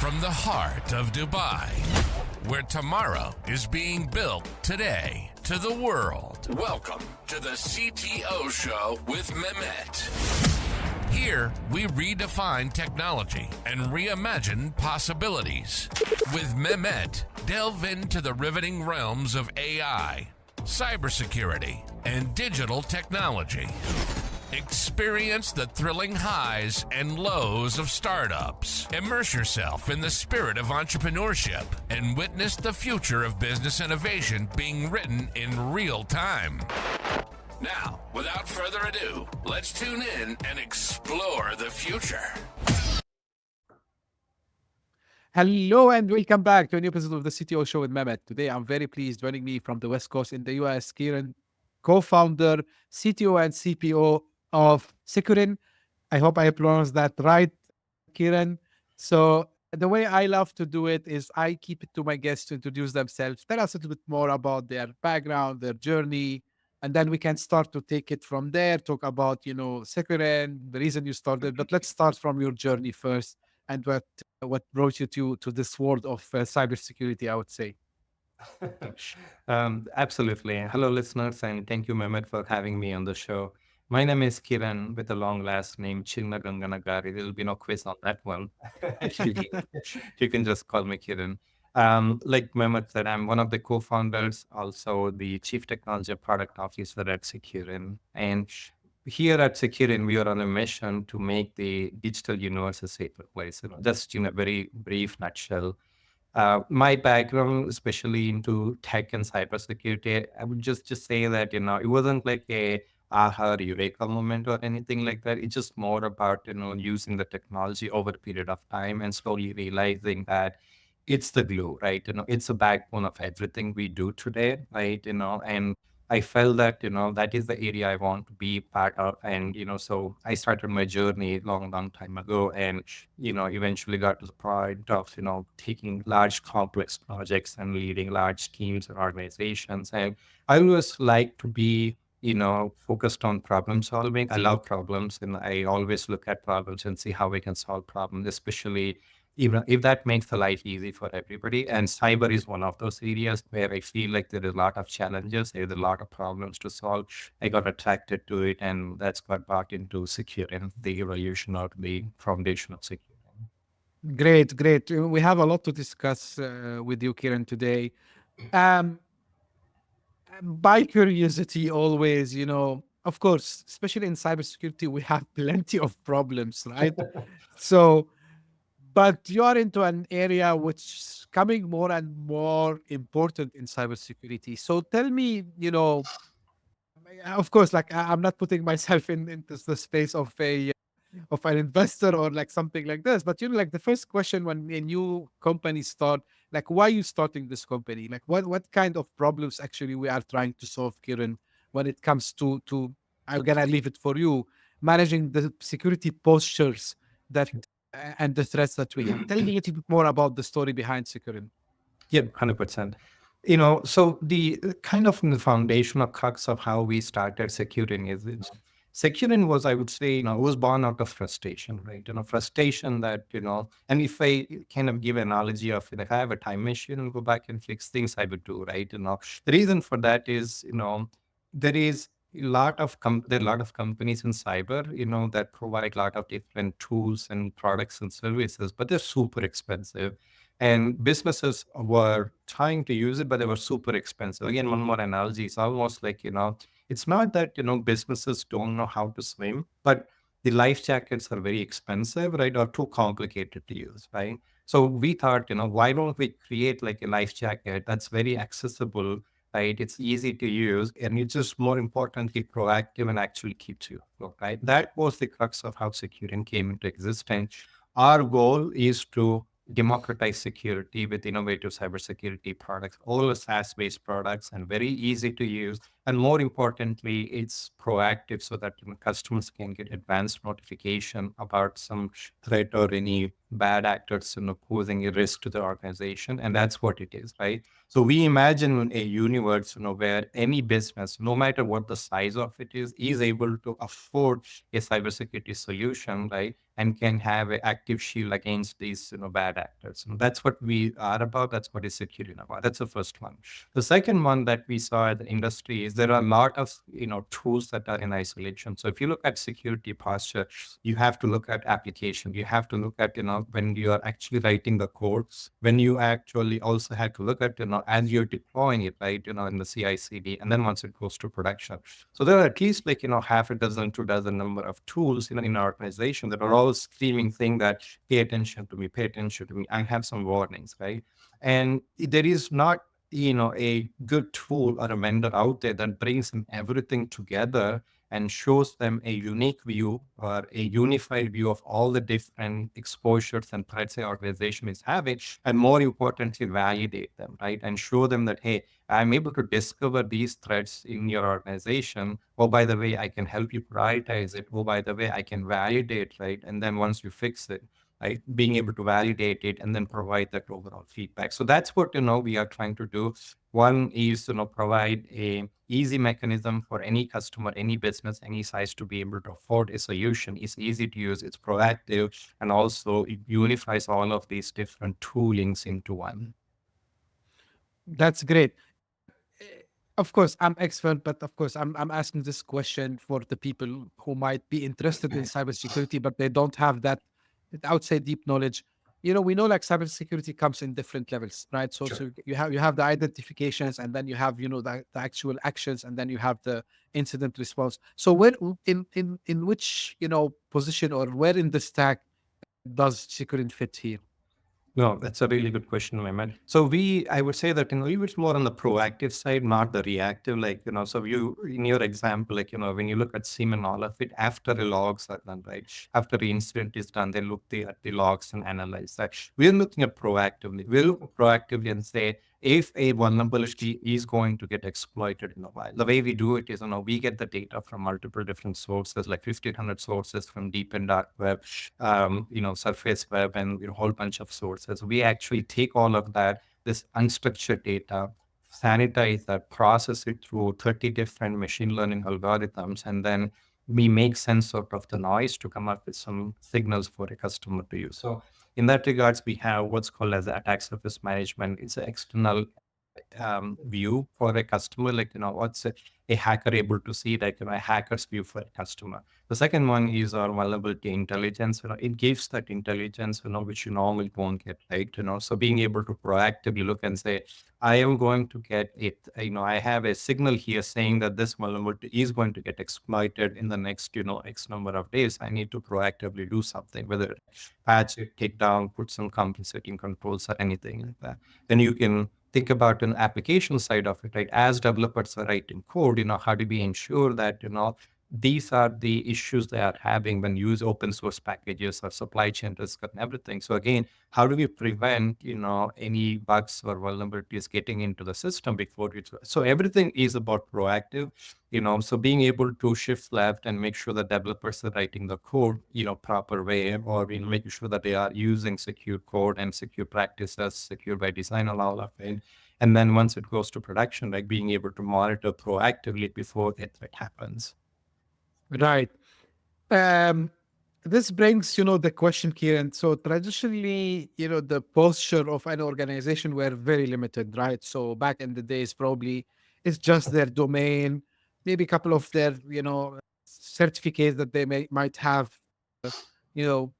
from the heart of Dubai, where tomorrow is being built today, to the world. Welcome to the CTO Show with Mehmet. Here, we redefine technology and reimagine possibilities. With Mehmet, delve into the riveting realms of AI, cybersecurity, and digital technology. Experience the thrilling highs and lows of startups. Immerse yourself in the spirit of entrepreneurship and witness the future of business innovation being written in real time. Now, without further ado, let's tune in and explore the future. Hello and welcome back to a new episode of the CTO Show with Mehmet. Today, I'm very pleased. Joining me from the West Coast in the US, Kiran, co-founder, CTO and CPO of Securin. I hope I pronounced that right, Kiran. So the way I love to do it is I keep it to my guests to introduce themselves, tell us a little bit more about their background, their journey, and then we can start to take it from there, talk about, Securin, the reason you started. But let's start from your journey first and what brought you to this world of cybersecurity, I would say. Absolutely. Hello, listeners, and thank you, Mehmet, for having me on the show. My name is Kiran with a long last name, Chinnagangannagari. There will be no quiz on that one. Actually, you can just call me Kiran. Like Mehmet said, I'm one of the co-founders, also the Chief Technology and Product Officer at Securin. And here at Securin, we are on a mission to make the digital universe a safer place. Just in a very brief nutshell. My background, especially into tech and cybersecurity, I would just say that, it wasn't like a aha or eureka moment or anything like that. It's just more about, using the technology over a period of time and slowly realizing that it's the glue, right? It's the backbone of everything we do today, right? And I felt that, that is the area I want to be part of. And, so I started my journey long time ago and, eventually got to the point of, taking large complex projects and leading large teams and organizations. And I always like to be, focused on problem solving. I love problems and I always look at problems and see how we can solve problems, especially even if that makes the life easy for everybody. And cyber is one of those areas where I feel like there is a lot of challenges, there's a lot of problems to solve. I got attracted to it, and that's got back into Securin, the evolution of the foundation of Securin. Great. We have a lot to discuss with you, Kiran, today. Um, by curiosity, always, of course, especially in cybersecurity, we have plenty of problems, right? So, but you are into an area which is coming more and more important in cybersecurity. So tell me, of course, like I'm not putting myself into the space of an investor or like something like this, but like the first question when a new company start, like why you starting this company? Like what kind of problems actually we are trying to solve, Kiran, when it comes to I'm gonna leave it for you, managing the security postures that and the threats that we have. Tell me a little bit more about the story behind Securin. Yeah, 100%. So the kind of the foundational crux of how we started Securin is Securin was, I would say, was born out of frustration, right? Frustration that, and if I kind of give an analogy of, if I have a time machine and go back and fix things, I would do, right? The reason for that is, there is there are a lot of companies in cyber, that provide a lot of different tools and products and services, but they're super expensive. And businesses were trying to use it, but they were super expensive. Again, one more analogy is almost like, it's not that, businesses don't know how to swim, but the life jackets are very expensive, right? Or too complicated to use, right? So we thought, why don't we create like a life jacket that's very accessible, right? It's easy to use, and it's just more importantly proactive and actually keeps you afloat, right? That was the crux of how Securin came into existence. Our goal is to democratize security with innovative cybersecurity products, all SaaS-based products, and very easy to use. And more importantly, it's proactive so that customers can get advanced notification about some threat or any bad actors posing a risk to the organization. And that's what it is, right? So we imagine a universe where any business, no matter what the size of it is able to afford a cybersecurity solution, right? and can have an active shield against these bad actors. And that's what we are about. That's what is Securin about. That's the first one. The second one that we saw at the industry is there are a lot of tools that are in isolation. So if you look at security posture, you have to look at application. You have to look at when you are actually writing the code, when you actually also have to look at as you're deploying it, right, in the CI/CD, and then once it goes to production. So there are at least like half a dozen to dozen number of tools in our organization that are all screaming saying that pay attention to me, pay attention to me. I have some warnings, right? And there is not a good tool or a vendor out there that brings everything together and shows them a unique view or a unified view of all the different exposures and threats the organization is having, and more importantly, validate them, right? And show them that, hey, I'm able to discover these threats in your organization. Oh, by the way, I can help you prioritize it. Oh, by the way, I can validate, right? And then once you fix it, right, being able to validate it and then provide that overall feedback. So that's what we are trying to do. One is provide a easy mechanism for any customer, any business, any size to be able to afford a solution. It's easy to use, it's proactive, and also it unifies all of these different toolings into one. That's great. Of course, I'm expert, but of course, I'm asking this question for the people who might be interested in cybersecurity, but they don't have that, I would say, deep knowledge. We know like cybersecurity comes in different levels, right? So, Sure. so you have the identifications, and then you have the actual actions, and then you have the incident response. So, where in which position, or where in the stack does Securin fit here? No, that's a really good question, Mehmet. So I would say that, we were more on the proactive side, not the reactive. Like, so in your example, like, when you look at SIEM and all of it, after the logs are done, right? After the incident is done, they look at the logs and analyze that. We're looking at proactively. We're looking proactively and say, if a vulnerability is going to get exploited in a while, the way we do it is, we get the data from multiple different sources, like 1,500 sources from deep and dark web, surface web, and a whole bunch of sources. We actually take all of that, this unstructured data, sanitize that, process it through 30 different machine learning algorithms, and then we make sense out of the noise to come up with some signals for a customer to use. So in that regards, we have what's called as attack surface management. It's an external view for a customer, like what's a hacker able to see, like a hacker's view for a customer. The second one is our vulnerability intelligence. It gives that intelligence which you normally won't get, right? So being able to proactively look and say, I am going to get it, I have a signal here saying that this vulnerability is going to get exploited in the next X number of days. I need to proactively do something, whether patch it, take down, put some compensating controls or anything like that. Then you can think about an application side of it, right? As developers are writing code, how do we ensure that, these are the issues they are having when you use open source packages or supply chain risk and everything. So again, how do we prevent, any bugs or vulnerabilities getting into the system before it? So everything is about proactive, so being able to shift left and make sure that developers are writing the code, proper way, or making sure that they are using secure code and secure practices, secure by design, and all of it. And then once it goes to production, like being able to monitor proactively before a threat happens. Right. Um, this brings, the question, Kieran. So traditionally, the posture of an organization were very limited, right? So back in the days, probably it's just their domain, maybe a couple of their, certificates that they might have, you know,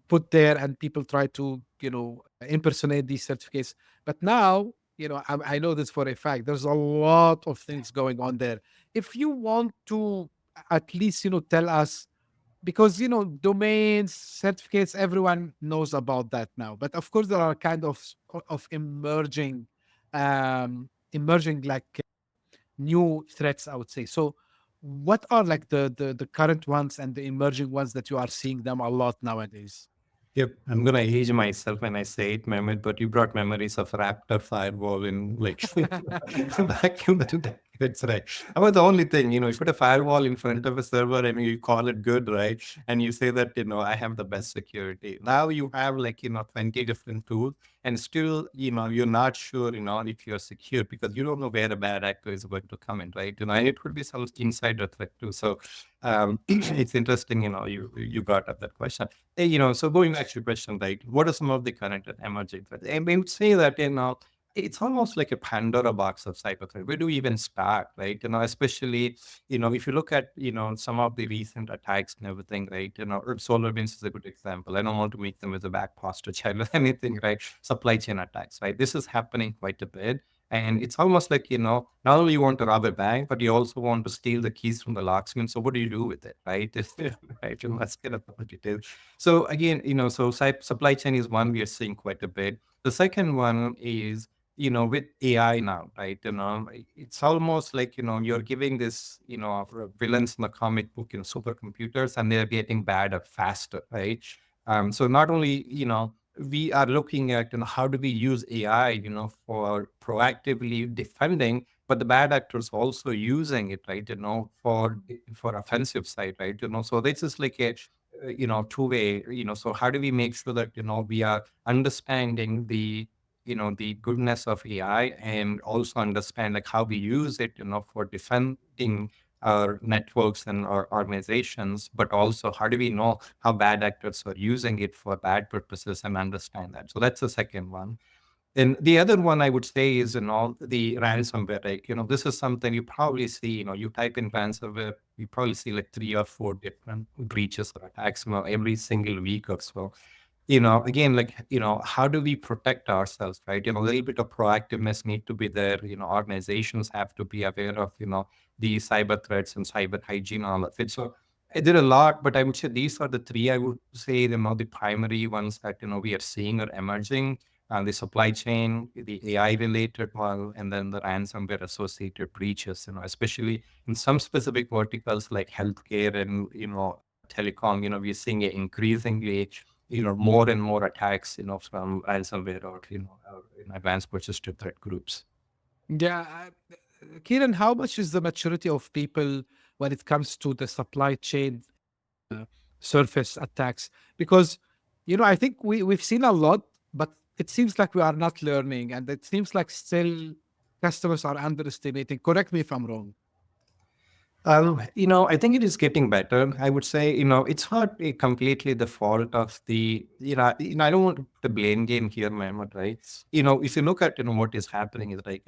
put there, and people try to, impersonate these certificates. But now, I know this for a fact. There's a lot of things going on there. If you want to at least, tell us, because domains, certificates, everyone knows about that now, but of course there are kind of emerging like new threats, I would say. So what are like the current ones and the emerging ones that you are seeing them a lot nowadays? Yep, I'm gonna age myself when I say it, Mehmet, but you brought memories of Raptor firewall in like back in the day. That's right. About the only thing, you put a firewall in front of a server and you call it good, right? And you say that, I have the best security. Now you have 20 different tools and still, you're not sure, if you're secure because you don't know where a bad actor is going to come in, right? And it could be some insider threat too. So it's interesting, you brought up that question. So going back to your question, right? What are some of the current and emerging threats? I would say that, it's almost like a Pandora box of cyber threat. Where do we even start, right? Especially, if you look at, some of the recent attacks and everything, right? SolarWinds is a good example. I don't want to make them as a back posture child or anything, right? Supply chain attacks, right? This is happening quite a bit. And it's almost like, not only you want to rob a bank, but you also want to steal the keys from the locksmith. So what do you do with it, right? Right? Let's get up the details. So again, so supply chain is one we are seeing quite a bit. The second one is, with AI now, right? It's almost like, you're giving this, villains in the comic book, supercomputers, and they're getting better faster, right? So not only, we are looking at, how do we use AI, for proactively defending, but the bad actors also using it, right? For offensive side, right? So this is like a, two-way, so how do we make sure that, we are understanding the goodness of AI and also understand like how we use it, for defending our networks and our organizations, but also how do we know how bad actors are using it for bad purposes and understand that. So that's the second one. And the other one I would say is, the ransomware. Like, this is something you probably see, you type in ransomware, you probably see like 3 or 4 different breaches or attacks, every single week or so. Again, like, how do we protect ourselves, right? A little bit of proactiveness need to be there. Organizations have to be aware of, the cyber threats and cyber hygiene, all of it. So I did a lot, but I would say these are the three, I would say, the primary ones that, we are seeing are emerging. The supply chain, the AI related one, and then the ransomware associated breaches, especially in some specific verticals like healthcare and, telecom, we're seeing an increasingly, more and more attacks, from ransomware or, or in advanced persistent threat groups. Yeah. Kieran, how much is the maturity of people when it comes to the supply chain surface attacks? Because, I think we've seen a lot, but it seems like we are not learning, and it seems like still customers are underestimating. Correct me if I'm wrong. I think it is getting better. I would say, it's not completely the fault of the, I don't want the blame game here, Mehmet, right? If you look at, what is happening is like,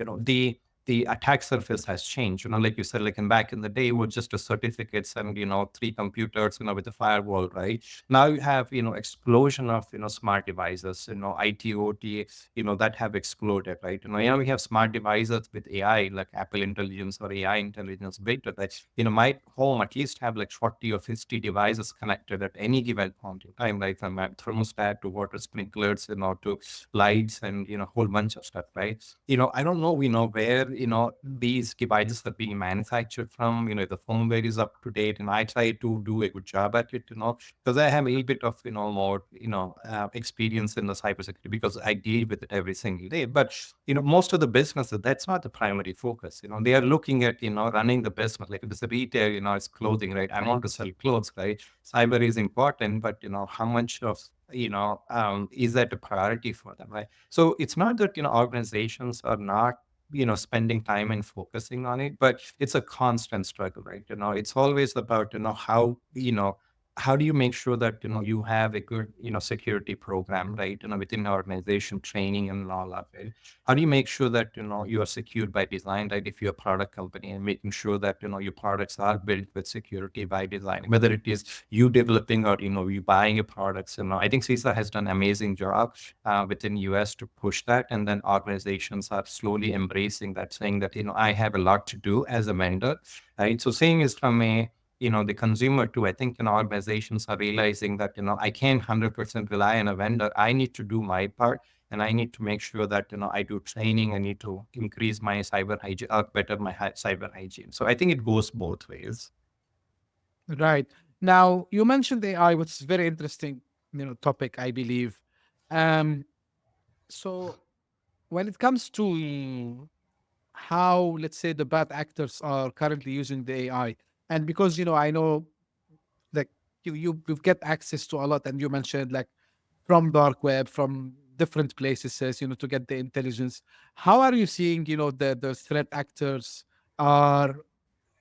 the attack surface has changed. Like you said, like back in the day, it was just a certificates and, 3 computers, with a firewall, right? Now you have, explosion of, smart devices, IT, OT, that have exploded, right? We have smart devices with AI, like Apple Intelligence or AI Intelligence built with that. My home at least have like 40 or 50 devices connected at any given point in time, right? From my thermostat to water sprinklers, to lights and, a whole bunch of stuff, right? I don't know, where, these devices are being manufactured from, the firmware is up to date, and I try to do a good job at it, because I have a little bit of, more, experience in the cybersecurity because I deal with it every single day. But, most of the businesses, that's not the primary focus. They are looking at, running the business. Like if it's a retail, it's clothing, right? I want to sell clothes, right? Cyber is important, but, how much of, is that a priority for them, right? So it's not that, organizations are not, spending time and focusing on it, but it's a constant struggle, right? It's always about, how do you make sure that, you have a good, security program, right? Within the organization, training and all of it. How do you make sure that, you are secured by design, right? If you're a product company, and making sure that, your products are built with security by design, whether it is you developing or, you buying your products. I think CISA has done an amazing job within US to push that. And then organizations are slowly embracing that, saying that, I have a lot to do as a vendor, right? So saying is from a, the consumer too. I think, organizations are realizing that, I can't 100% rely on a vendor. I need to do my part. And I need to make sure that, I do training. I need to increase my cyber hygiene or better my cyber hygiene. So I think it goes both ways. Right. Now, you mentioned AI, which is very interesting, topic, I believe. Um, so when it comes to how, let's say, the bad actors are currently using the AI. And because, I know, like, you get access to a lot, and you mentioned, like, from dark web, from different places, to get the intelligence. How are you seeing, the threat actors are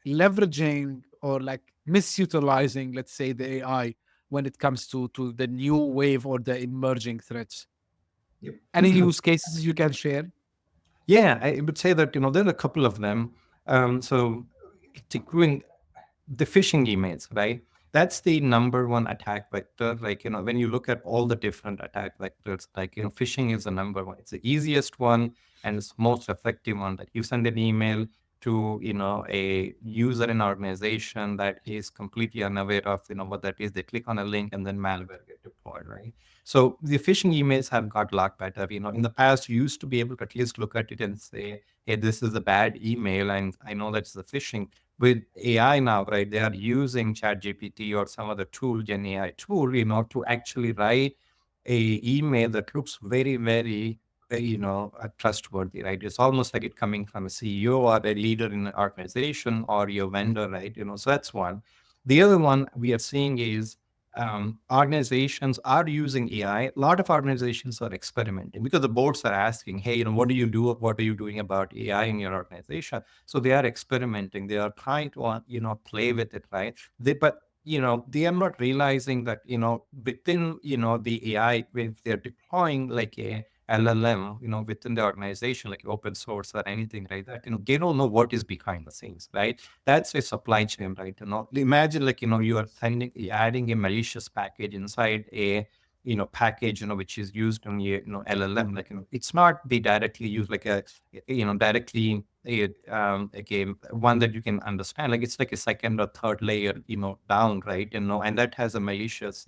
leveraging or, like, misutilizing, let's say, the AI when it comes to the new wave or the emerging threats? Yep. Any use cases you can share? Yeah, I would say that, there are a couple of them. So doing the phishing emails, right? That's the number one attack vector. Like, when you look at all the different attack vectors, like, phishing is the number one. It's the easiest one and it's most effective one, that you send an email to, a user in an organization that is completely unaware of, what that is. They click on a link and then malware get deployed, right? So the phishing emails have got a lot better. In the past, you used to be able to at least look at it and say, hey, this is a bad email, and I know that's the phishing. With AI now, right, they are using ChatGPT or some other tool, Gen AI tool, to actually write a email that looks very, very, trustworthy, right? It's almost like it coming from a CEO or a leader in an organization or your vendor, right? So that's one. The other one we are seeing is organizations are using AI. A lot of organizations are experimenting because the boards are asking, hey, what do you do? What are you doing about AI in your organization? So they are experimenting. They are trying to, play with it, right? But they are not realizing that, within, the AI, if they're deploying like a LLM, within the organization, like open source or anything like that, they don't know what is behind the scenes, right? That's a supply chain, right? Imagine, like, you are adding a malicious package inside a, package, which is used on your, LLM, like, it's not be directly used like a, directly like a one that you can understand. Like, it's like a second or third layer, down, right? And that has a malicious,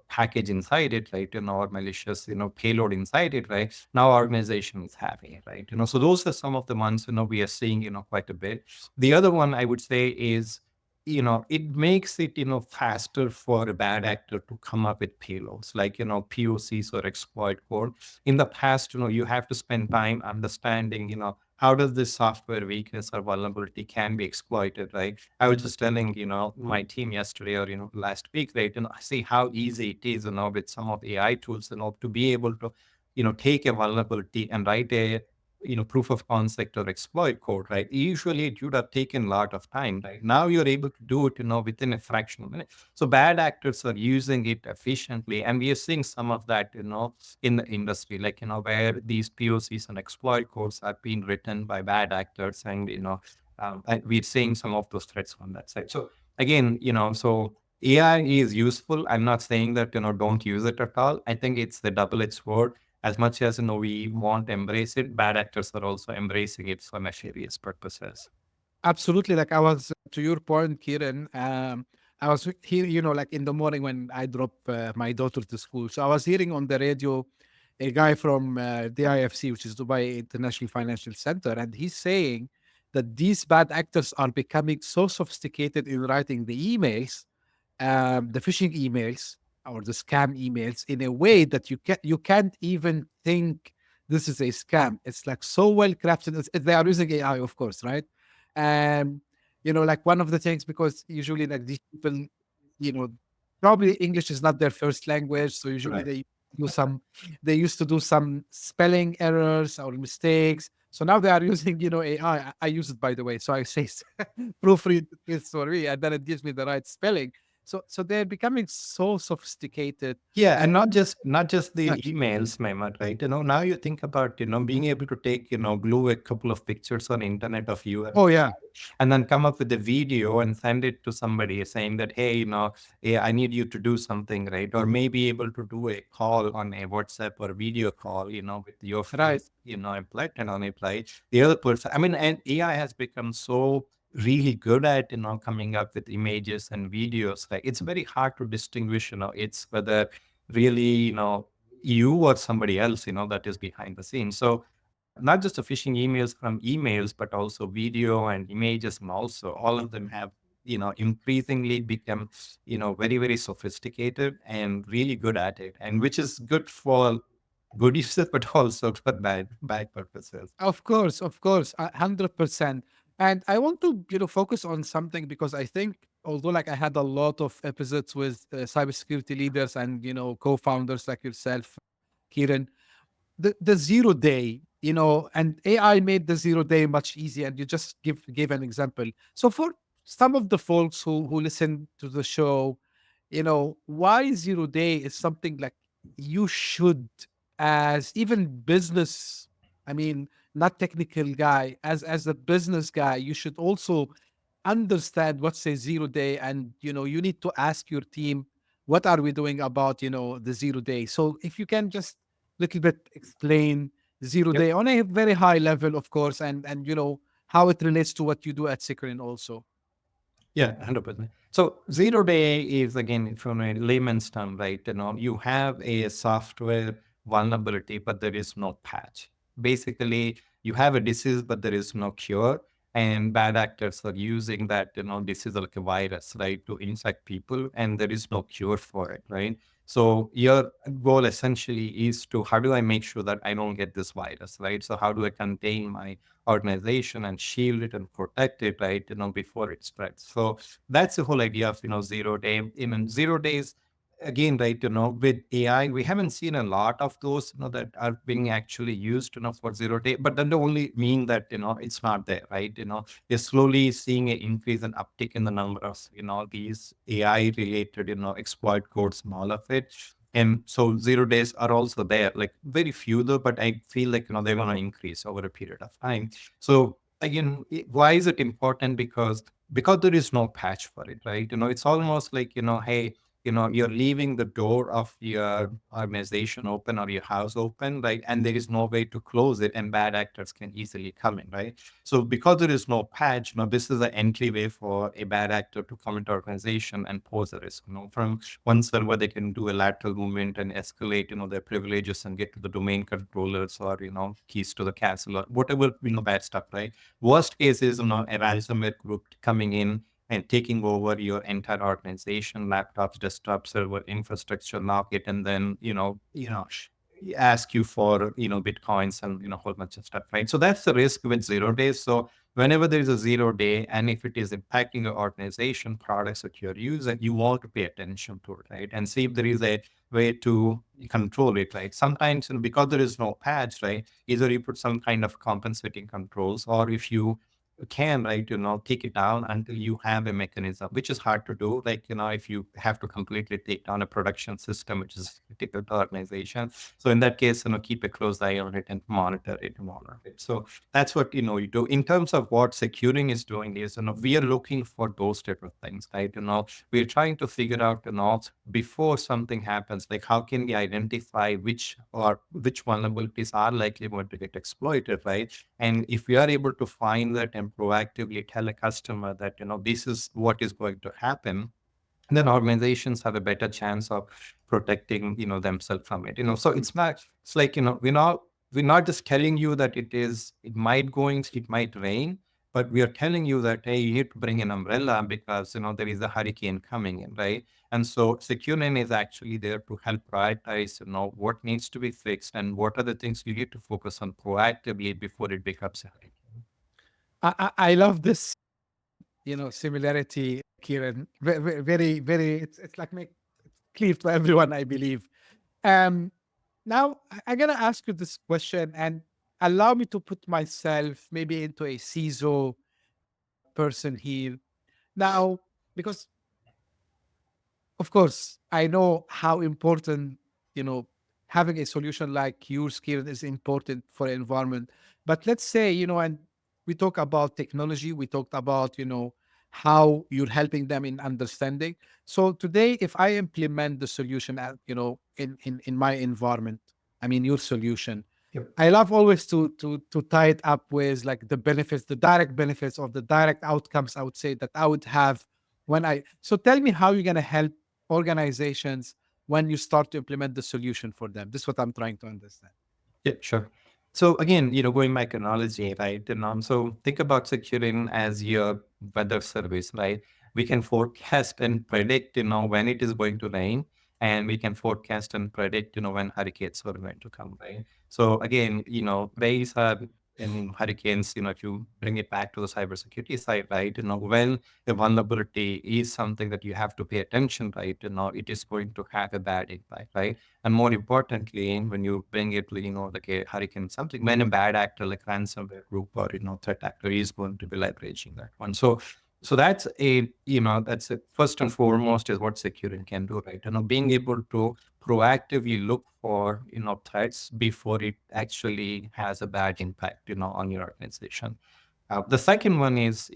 package inside it, right? Or malicious, payload inside it, right? Now organization is having it, right? So those are some of the ones, we are seeing, quite a bit. The other one I would say is, it makes it, faster for a bad actor to come up with payloads, like, POCs or exploit code. In the past, you have to spend time understanding, how does this software weakness or vulnerability can be exploited, right? I was just telling, my team yesterday or, last week, right, see how easy it is, with some of the AI tools, to be able to, take a vulnerability and write a, proof of concept or exploit code, right? Usually it would have taken a lot of time, right? Now you're able to do it, within a fraction of a minute. So bad actors are using it efficiently. And we are seeing some of that, in the industry, like, where these POCs and exploit codes are being written by bad actors. And, and we're seeing some of those threats on that side. So again, so AI is useful. I'm not saying that, don't use it at all. I think it's the double-edged sword. As much as, we want to embrace it, bad actors are also embracing it for nefarious purposes. Absolutely. Like, I was, to your point, Kieran, I was here, like, in the morning when I drop my daughter to school. So I was hearing on the radio a guy from the IFC, which is Dubai International Financial Center, and he's saying that these bad actors are becoming so sophisticated in writing the emails, the phishing emails or the scam emails, in a way that you can't even think this is a scam. It's like so well crafted. They are using AI, of course, right? And like, one of the things, because usually, like, these people, you know, probably English is not their first language, so usually Right. do some they used to do some spelling errors or mistakes. So now they are using, AI. I use it, by the way. So I say, proofread this for me, and then it gives me the right spelling. So they're becoming so sophisticated. Yeah, Uh, and not just the yeah. emails, Mehmet, right? Now you think about, being able to take, glue a couple of pictures on internet of you Oh yeah. and then come up with a video and send it to somebody saying that, hey, hey, I need you to do something, right? Or maybe able to do a call on a WhatsApp or video call, with your Right. face, implied and on it, right? The other person, I mean, and AI has become so really good at, coming up with images and videos. Like, it's very hard to distinguish, it's whether really, you or somebody else, that is behind the scenes. So not just the phishing emails from emails, but also video and images, and also all of them have, increasingly become, very, very sophisticated and really good at it. And which is good for good uses, but also for bad purposes. Of course, 100%. And I want to, focus on something because I think, although like I had a lot of episodes with cybersecurity leaders and co-founders like yourself, Kieran, the 0 day, and AI made the 0 day much easier. And you just gave an example. So for some of the folks who listen to the show, why 0 day is something like you should, as even business, I mean, not technical guy, as a business guy, you should also understand what's a 0 day, and you need to ask your team, what are we doing about the 0 day. So if you can just little bit explain zero Yep. day on a very high level, of course, and how it relates to what you do at Securin also. Yeah, 100%. So 0 day is, again, from a layman's term, right? You have a software vulnerability, but there is no patch. Basically, you have a disease, but there is no cure. And bad actors are using that, this is like a virus, right, to infect people, and there is no cure for it, right? So your goal essentially is to, how do I make sure that I don't get this virus, right? So how do I contain my organization and shield it and protect it, right, before it spreads. So that's the whole idea of, 0 day. In 0 days, again, right, with AI, we haven't seen a lot of those, that are being actually used, for 0 day, but that don't only mean that, it's not there, right? You're slowly seeing an increase and uptick in the number of, these AI related, exploit codes and all of it. And so 0 days are also there, like very few though, but I feel like, they're going to increase over a period of time. So again, why is it important? Because there is no patch for it, right? It's almost like, hey, you're leaving the door of your organization open or your house open, right? And there is no way to close it, and bad actors can easily come in, right? So because there is no patch, this is the entryway for a bad actor to come into organization and pose a risk. From one server, they can do a lateral movement and escalate, their privileges and get to the domain controllers or, keys to the castle or whatever, bad stuff, right? Worst case is, a ransomware group coming in and taking over your entire organization, laptops, desktop, server, infrastructure, lock it, and then, ask you for, Bitcoins and, a whole bunch of stuff, right? So that's the risk with 0 days. So whenever there is a 0 day, and if it is impacting your organization, products that you're using, you want to pay attention to it, right? And see if there is a way to control it, right? Sometimes, because there is no patch, right, either you put some kind of compensating controls, or if you can, right, take it down until you have a mechanism, which is hard to do. Like, if you have to completely take down a production system, which is critical to organization. So in that case, keep a close eye on it and monitor it. So that's what, you do. In terms of what securing is doing is, we are looking for those type of things, right? We're trying to figure out, before something happens, like how can we identify which vulnerabilities are likely going to get exploited, right? And if we are able to find that and proactively tell a customer that, this is what is going to happen, then organizations have a better chance of protecting, themselves from it. So it's like, we're not just telling you that it might rain, but we are telling you that, hey, you need to bring an umbrella because, there is a hurricane coming in, right? And so Securin is actually there to help prioritize, what needs to be fixed and what are the things you need to focus on proactively before it becomes a hurricane. I love this, similarity, Kieran. Very, very. It's like make it clear to everyone, I believe. Um, Now I'm gonna ask you this question and allow me to put myself maybe into a CISO person here now, because of course, I know how important, you know, having a solution like yours, Kieran, is important for the environment. But let's say, and we talk about technology, we talked about, how you're helping them in understanding. So today, if I implement the solution, in my environment, I mean, your solution, Yep. I love always to tie it up with like the benefits, the direct benefits of the direct outcomes, I would say that I would have when I. So tell me how you're gonna help organizations when you start to implement the solution for them. This is what I'm trying to understand. Yeah, sure. So again, going back analogy, right? So think about Securin as your weather service, right? We can forecast and predict, when it is going to rain. and we can forecast and predict, when hurricanes are going to come, right? So again, ways are in hurricanes, if you bring it back to the cybersecurity side, right? When a vulnerability is something that you have to pay attention, right? It is going to have a bad impact, right? And more importantly, when you bring it, like a hurricane, something, when a bad actor like ransomware group or, threat actor is going to be leveraging that one. So that's a, first and foremost is what Securin can do, right? Being able to proactively look for, threats before it actually has a bad impact, on your organization. The second one is,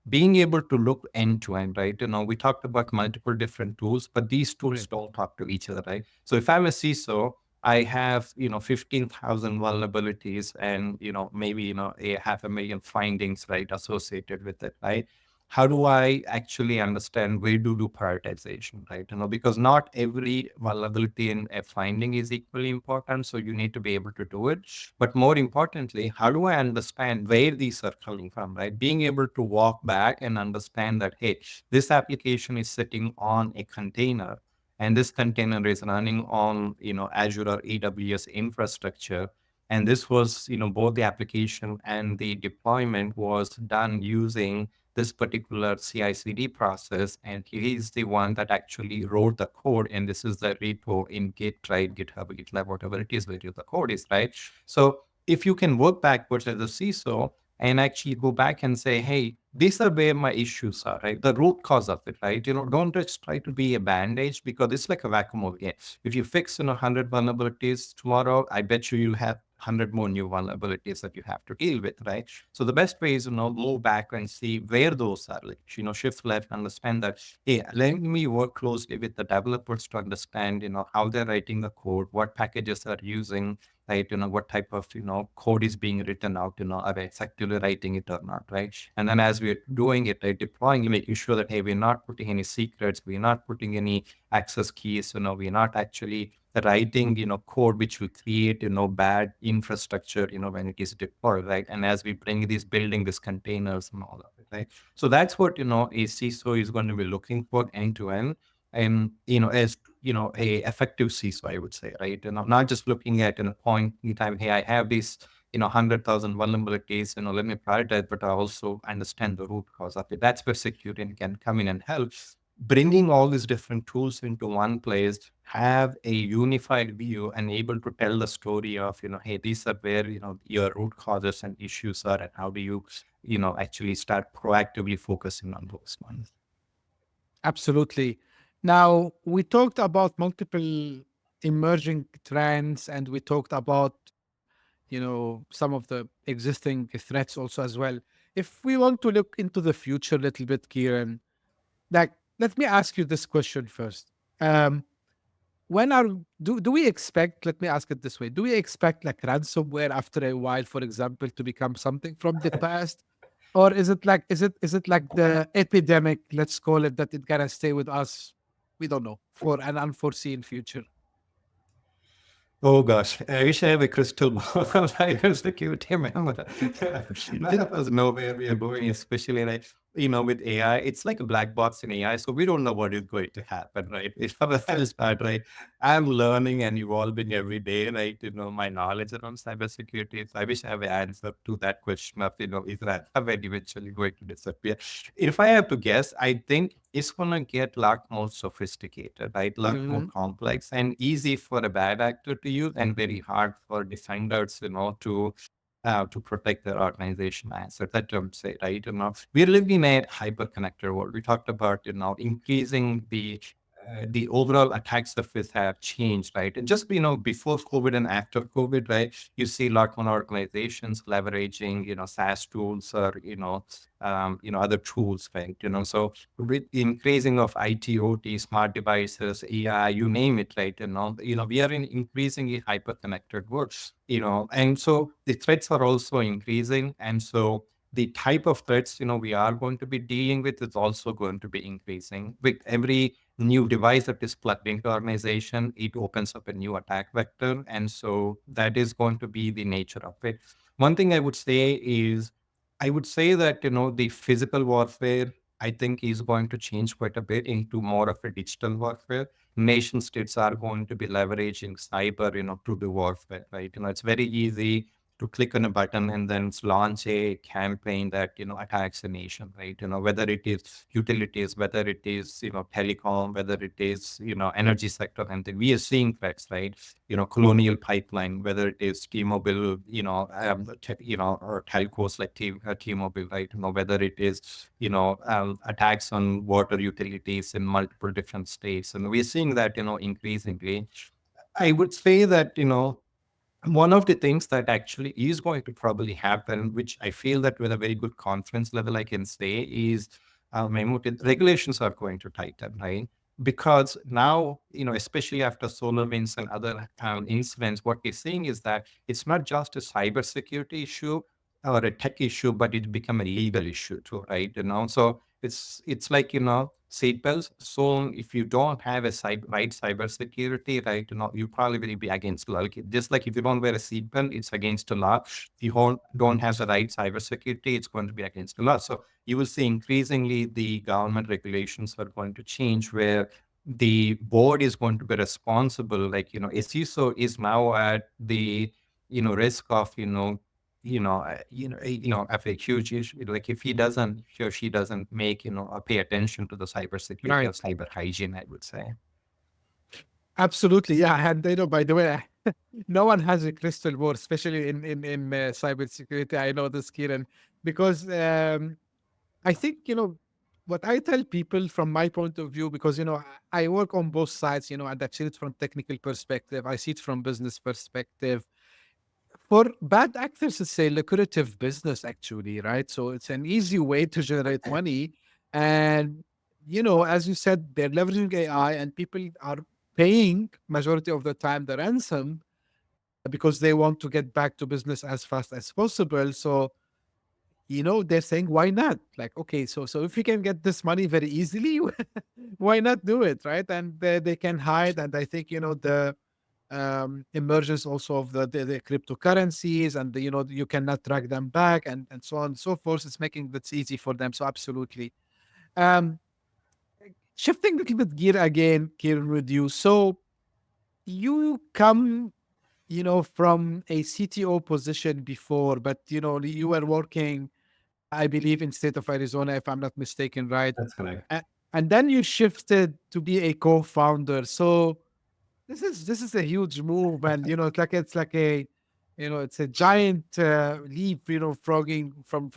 being able to look end to end, right? We talked about multiple different tools, but these tools Great. don't talk to each other, right? So if I'm a CISO, I have, 15,000 vulnerabilities and, maybe, a 500,000 findings, right, associated with it, right? How do I actually understand where to do prioritization, right? Because not every vulnerability in a finding is equally important. So you need to be able to do it. But more importantly, how do I understand where these are coming from, right? Being able to walk back and understand that, hey, this application is sitting on a container and this container is running on, Azure or AWS infrastructure. And this was, both the application and the deployment was done using this particular CI/CD process, and he is the one that actually wrote the code. And this is the repo in Git, right? GitHub, GitLab, whatever it is where the code is, right? So if you can work backwards as a CISO and actually go back and say, hey, these are where my issues are, right? The root cause of it, right? Don't just try to be a bandage because it's like a whack-a-mole game. If you fix, 100 vulnerabilities tomorrow, I bet you'll have 100 more new vulnerabilities that you have to deal with, right? So the best way is, move back and see where those are, like, shift left, understand that, hey, let me work closely with the developers to understand, how they're writing the code, what packages are using, right? What type of, code is being written out, are they effectively writing it or not, right? And then as we're doing it, right, deploying, making sure that, hey, we're not putting any secrets, we're not putting any access keys, we're not actually writing, code which will create, bad infrastructure, when it is deployed, right? And as we bring these, building these containers and all of it, right? So that's what, a CISO is going to be looking for end to end. And, as, a effective CISO, I would say, right? Not just looking at, a point in time, hey, I have these, 100,000 vulnerabilities, let me prioritize, but I also understand the root cause of it. That's where security can come in and help. Bringing all these different tools into one place, have a unified view and able to tell the story of, hey, these are where, your root causes and issues are, and how do you, actually start proactively focusing on those ones. Absolutely. Now, we talked about multiple emerging trends and we talked about, some of the existing threats also as well. If we want to look into the future a little bit, Kieran, like, let me ask you this question first. Um, when are do we expect, let me ask it this way, do we expect like ransomware after a while, for example, to become something from the past? Or is it like the epidemic, let's call it, that it gonna stay with us, we don't know, for an unforeseen future? Oh gosh, I wish I have a crystal ball. Cybersecurity, none of us know where we are going, especially like, with AI. It's like a black box in AI, so we don't know what is going to happen, right? It's for the first part, right? I'm learning and evolving every day, right? My knowledge around cybersecurity. So I wish I have an answer to that question of, is that eventually going to disappear? If I have to guess, I think it's going to get a lot more sophisticated, right? A lot more complex and easy for a bad actor to use and very hard for defenders, to protect their organization assets. That I would say, right? We're living in a hyper-connected world. We talked about, increasing the overall attack surface have changed, right? And just, before COVID and after COVID, right? You see a lot more organizations leveraging, SaaS tools or, other tools, right? So with increasing of IT, OT, smart devices, AI, you name it, right? We are in increasingly hyper-connected world, and so the threats are also increasing. And so the type of threats, we are going to be dealing with is also going to be increasing. With every new device that is plugged into organization, it opens up a new attack vector. And so that is going to be the nature of it. One thing I would say is, I would say that, the physical warfare I think is going to change quite a bit into more of a digital warfare. Nation states are going to be leveraging cyber, to do warfare, right? It's very easy to click on a button and then launch a campaign that, attacks a nation, right? Whether it is utilities, whether it is, telecom, whether it is, energy sector, and then we are seeing threats, right? Colonial pipeline, whether it is T-Mobile, or telcos like T-Mobile, right? Whether it is, attacks on water utilities in multiple different states. And we're seeing that, increasingly. I would say that, one of the things that actually is going to probably happen, which I feel that with a very good confidence level, I can say is Mehmet, regulations are going to tighten, right? Because now, especially after SolarWinds and other incidents, what we're seeing is that it's not just a cybersecurity issue or a tech issue, but it's become a legal issue too, right? So it's like, seatbelts. So if you don't have a right cybersecurity, right, you probably will be against law. Just like if you don't wear a seatbelt, it's against the law. If you don't have the right cybersecurity, it's going to be against the law. So you will see increasingly the government regulations are going to change where the board is going to be responsible. Like, a CISO is now at the, risk of, of a huge issue. Like if he or she doesn't make, pay attention to the cybersecurity or Right. cyber hygiene, I would say. Absolutely. Yeah. And by the way, no one has a crystal ball, especially in cybersecurity. I know this, Kiran, because I think what I tell people from my point of view, because I work on both sides, and I see it from technical perspective, I see it from business perspective. For bad actors, it's a lucrative business, actually, right? So it's an easy way to generate money, and as you said, they're leveraging AI, and people are paying majority of the time the ransom because they want to get back to business as fast as possible. So they're saying, why not? Like, okay, so if we can get this money very easily, why not do it, right? And they can hide. And I think the emergence also of the cryptocurrencies, and you cannot track them back, and so on and so forth. It's making that easy for them. So absolutely. Um, Shifting a little bit gear again, Kieran, with you. So you come from a CTO position before, but you were working, I believe, in state of Arizona, if I'm not mistaken, right? That's correct. And then you shifted to be a co-founder. So this is a huge move, and it's like a it's a giant leap, frogging from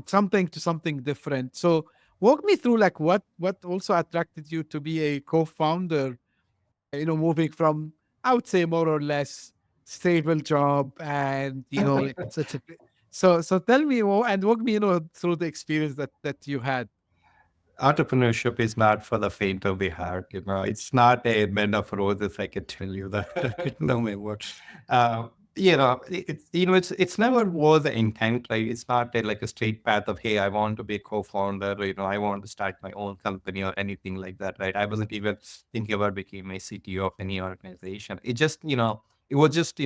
something to something different. So walk me through like what also attracted you to be a co-founder, moving from, I would say, more or less stable job, and like such a so tell me more and walk me through the experience that you had. Entrepreneurship is not for the faint of the heart. It's not a bed of roses. I can tell you that. No, my word. Uh, it's never was the intent. Right? It's not like a straight path of, hey, I want to be a co-founder. Or, I want to start my own company or anything like that. Right? I wasn't even thinking about becoming a CTO of any organization. It just, it was just,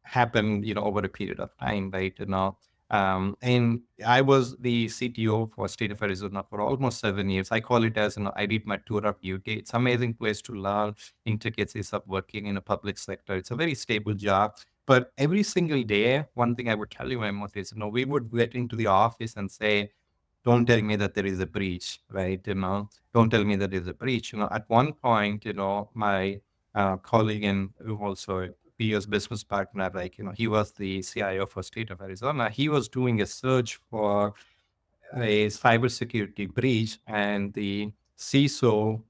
happen, over a period of time, right? And I was the CTO for State of Arizona for almost 7 years. I call it as, I did my tour of UK. It's an amazing place to learn intricacies of working in a public sector. It's a very stable job. But every single day, one thing I would tell you, Mehmet, is, we would get into the office and say, don't tell me that there is a breach, right? Don't tell me that there is a breach. At one point, my colleague and who also Peer's business partner, like, he was the CIO for State of Arizona. He was doing a search for a cybersecurity breach, and the CISO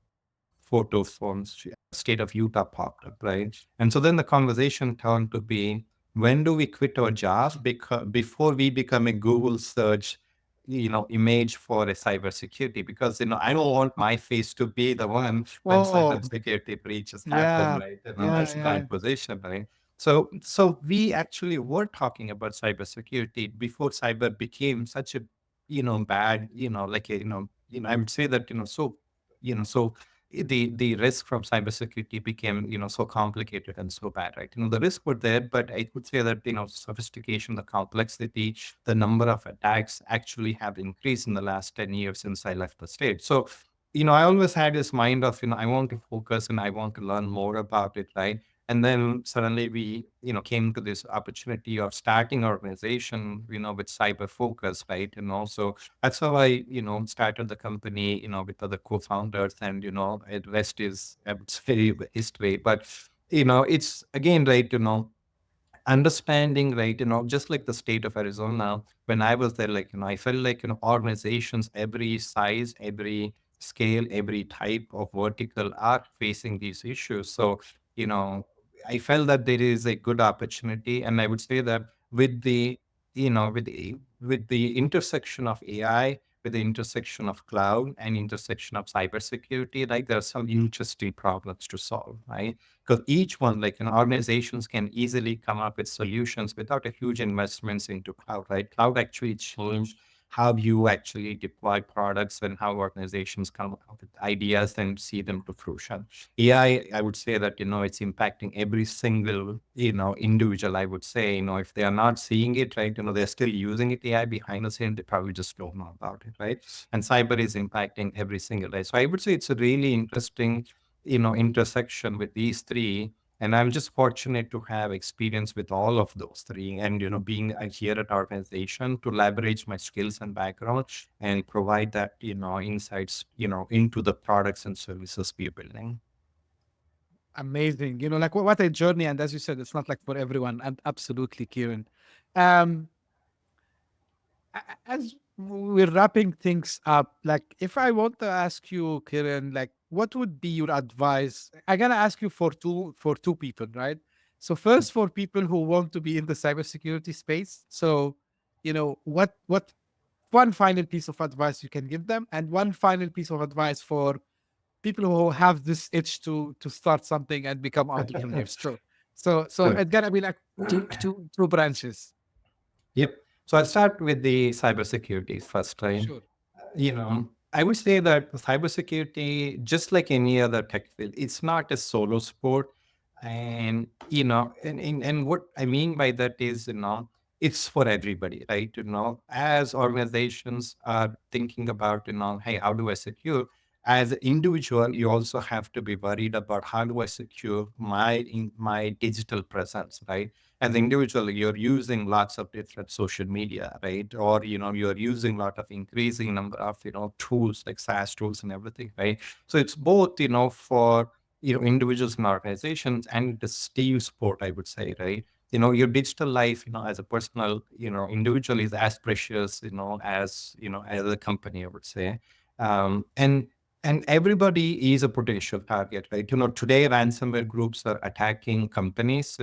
photo from state of Utah popped up, right? And so then the conversation turned to be, when do we quit our jobs before we become a Google search, image for a cybersecurity? Because, I don't want my face to be the one when Oh, cybersecurity breaches happen, yeah, right? yeah, That's my yeah. position, right? So we actually were talking about cybersecurity before cyber became such a, bad, like a, I would say that, so the risk from cybersecurity became, so complicated and so bad, right? The risks were there, but I would say that, sophistication, the complexity, the number of attacks actually have increased in the last 10 years since I left the state. So, I always had this mind of, I want to focus and I want to learn more about it, right? And then suddenly we, came to this opportunity of starting organization, with cyber focus, right? And also that's how I, started the company, with other co-founders, and, the rest is, it's very history. But, it's again, right, understanding, right, just like the state of Arizona, when I was there, like, I felt like, organizations, every size, every scale, every type of vertical are facing these issues. So, you know, I felt that there is a good opportunity. And I would say that with the, with the intersection of AI, with the intersection of cloud and intersection of cybersecurity, like there are some interesting problems to solve, right? Because each one, like, organizations can easily come up with solutions without a huge investments into cloud, right? Cloud actually changed how you actually deploy products and how organizations come up with ideas and see them to fruition. AI, I would say that, it's impacting every single, individual, I would say, if they are not seeing it, right, they're still using it, AI behind the scene, they probably just don't know about it, right? And cyber is impacting every single day. So I would say it's a really interesting, intersection with these three. And I'm just fortunate to have experience with all of those three, and, being here at our organization to leverage my skills and background and provide that, insights, into the products and services we're building. Amazing. Like what a journey. And as you said, it's not like for everyone. And absolutely, Kieran. Um, as we're wrapping things up, like if I want to ask you, Kiran, like what would be your advice? I'm gonna ask you for two people, right? So first, for people who want to be in the cybersecurity space. So, what one final piece of advice you can give them, and one final piece of advice for people who have this itch to start something and become entrepreneurs. So Sure. it's gonna be like two branches. Yep. So I'll start with the cybersecurity first, right? Sure. I would say that cybersecurity, just like any other tech field, it's not a solo sport. And, and what I mean by that is, it's for everybody, right? As organizations are thinking about, hey, how do I secure? As an individual, you also have to be worried about how do I secure my digital presence, right? As an individual, you're using lots of different social media, right? Or, you're using a lot of increasing number of, tools like SaaS tools and everything, right? So it's both, for, individuals and organizations, and the team sport, I would say, right? Your digital life, as a personal, individual is as precious, as a company, I would say. And everybody is a potential target, right? Today ransomware groups are attacking companies,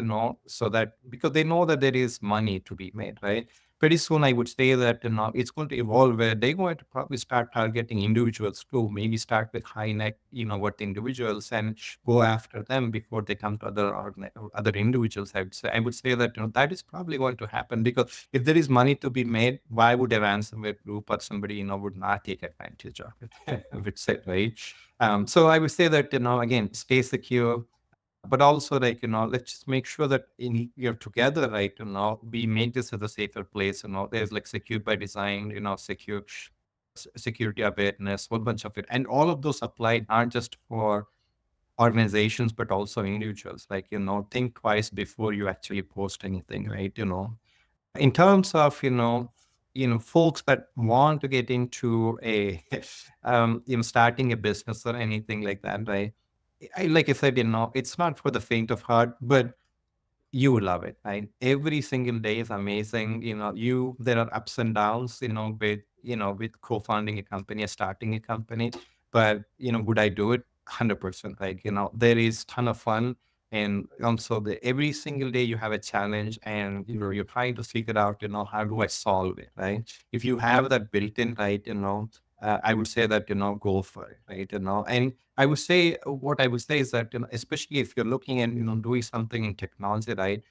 so that because they know that there is money to be made, right? Pretty soon, I would say that, it's going to evolve where they're going to probably start targeting individuals too. Maybe start with high net, worth individuals and go after them before they come to other individuals. I would say that, that is probably going to happen, because if there is money to be made, why would a ransomware group or somebody, would not take advantage of it? I would say, right? So I would say that, again, stay secure, but also, like, let's just make sure that you're together, right? We make this as a safer place. There's like secure by design, security awareness, whole bunch of it, and all of those apply not just for organizations but also individuals. Like, think twice before you actually post anything, right? In terms of, folks that want to get into a starting a business or anything like that, right? Like I said, it's not for the faint of heart, but you will love it, right? Every single day is amazing. There are ups and downs, with co-founding a company or starting a company. But, would I do it? 100%. Like, there is ton of fun. And also every single day you have a challenge, and, you're trying to figure out, how do I solve it, right? If you have that built in, right, I would say that, go for it, right? And I would say, what I would say is that, especially if you're looking at, doing something in technology, right?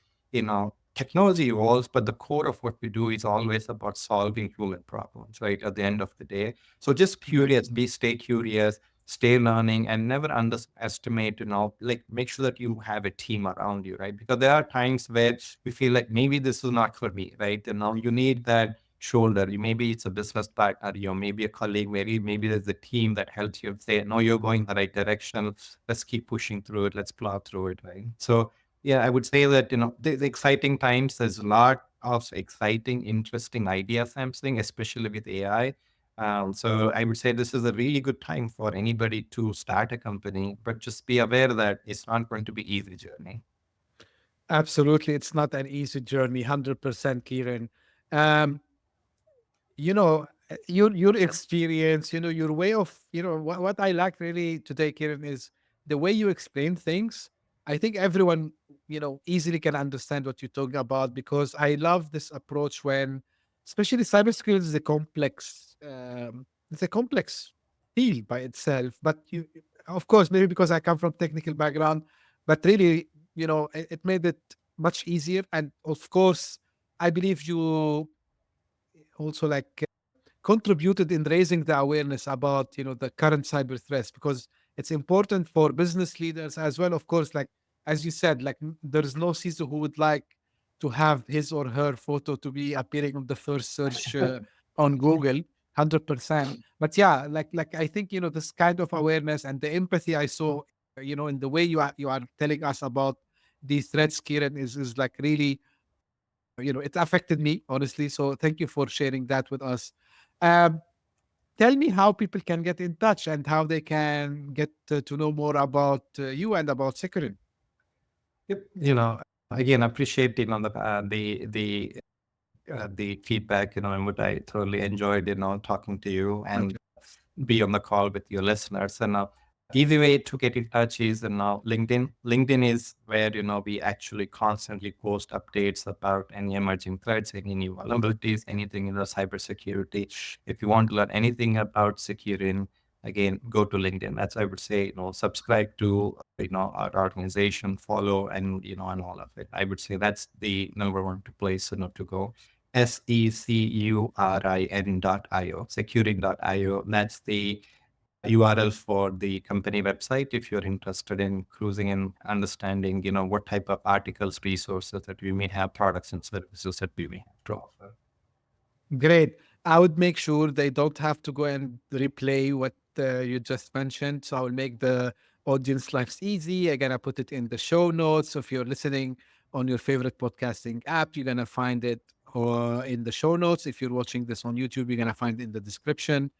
Technology evolves, but the core of what we do is always about solving human problems, right? At the end of the day. So just curious, stay curious, stay learning, and never underestimate, like make sure that you have a team around you, right? Because there are times where we feel like maybe this is not for me, right? You need that shoulder. Maybe it's a business partner, maybe a colleague, maybe there's a team that helps you say, no, you're going the right direction. Let's keep pushing through it. Let's plow through it, right? So yeah, I would say that, the exciting times, there's a lot of exciting, interesting ideas I'm seeing, especially with AI. So I would say this is a really good time for anybody to start a company, but just be aware that it's not going to be easy journey. Absolutely, it's not an easy journey. 100%, Kieran. Um, your experience, your way of, what I like really today, Kieran, is the way you explain things. I think everyone, easily can understand what you're talking about, because I love this approach when, especially cybersecurity is a complex, it's a complex field by itself. But of course, maybe because I come from technical background, but really, it made it much easier. And of course, I believe you also like contributed in raising the awareness about the current cyber threats, because it's important for business leaders as well, of course, like as you said, like there's no CISO who would like to have his or her photo to be appearing on the first search on Google. 100%. But yeah, like I think this kind of awareness and the empathy I saw in the way you are telling us about these threats, Kieran, is like really, it affected me honestly. So thank you for sharing that with us. um, Tell me how people can get in touch and how they can get to know more about you and about Securin. Yep. Again, appreciate, the feedback, and what I thoroughly enjoyed, talking to you and be on the call with your listeners. And easy way to get in touch is LinkedIn. LinkedIn is where we actually constantly post updates about any emerging threats, any new vulnerabilities, anything in the cybersecurity. If you want to learn anything about Securin, again, go to LinkedIn. That's, I would say, subscribe to our organization, follow, and and all of it. I would say that's the number one place to go. Securin.io, securin.io. That's the URL for the company website if you're interested in cruising and understanding, what type of articles, resources that we may have, products and services that we may have to offer. Great. I would make sure they don't have to go and replay what you just mentioned. So I will make the audience lives easy. Again, I put it in the show notes. So if you're listening on your favorite podcasting app, you're going to find it in the show notes. If you're watching this on YouTube, you're going to find it in the description.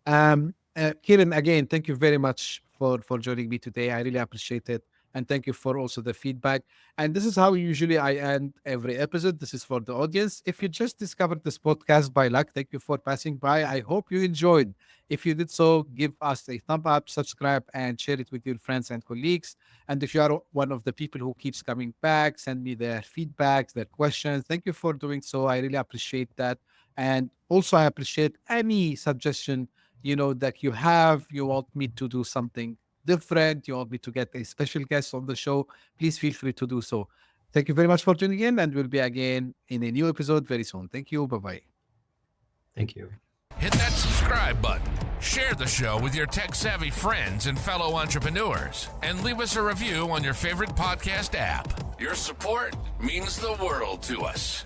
Kiran, again, thank you very much for joining me today. I really appreciate it. And thank you for also the feedback. And this is how usually I end every episode. This is for the audience. If you just discovered this podcast by luck, thank you for passing by. I hope you enjoyed. If you did so, give us a thumb up, subscribe, and share it with your friends and colleagues. And if you are one of the people who keeps coming back, send me their feedbacks, their questions. Thank you for doing so. I really appreciate that. And also, I appreciate any suggestion that you want me to do something different, you want me to get a special guest on the show, please feel free to do so. Thank you very much for tuning in, and we'll be again in a new episode very soon. Thank you. Bye-bye. Thank you. Hit that subscribe button, share the show with your tech-savvy friends and fellow entrepreneurs, and leave us a review on your favorite podcast app. Your support means the world to us.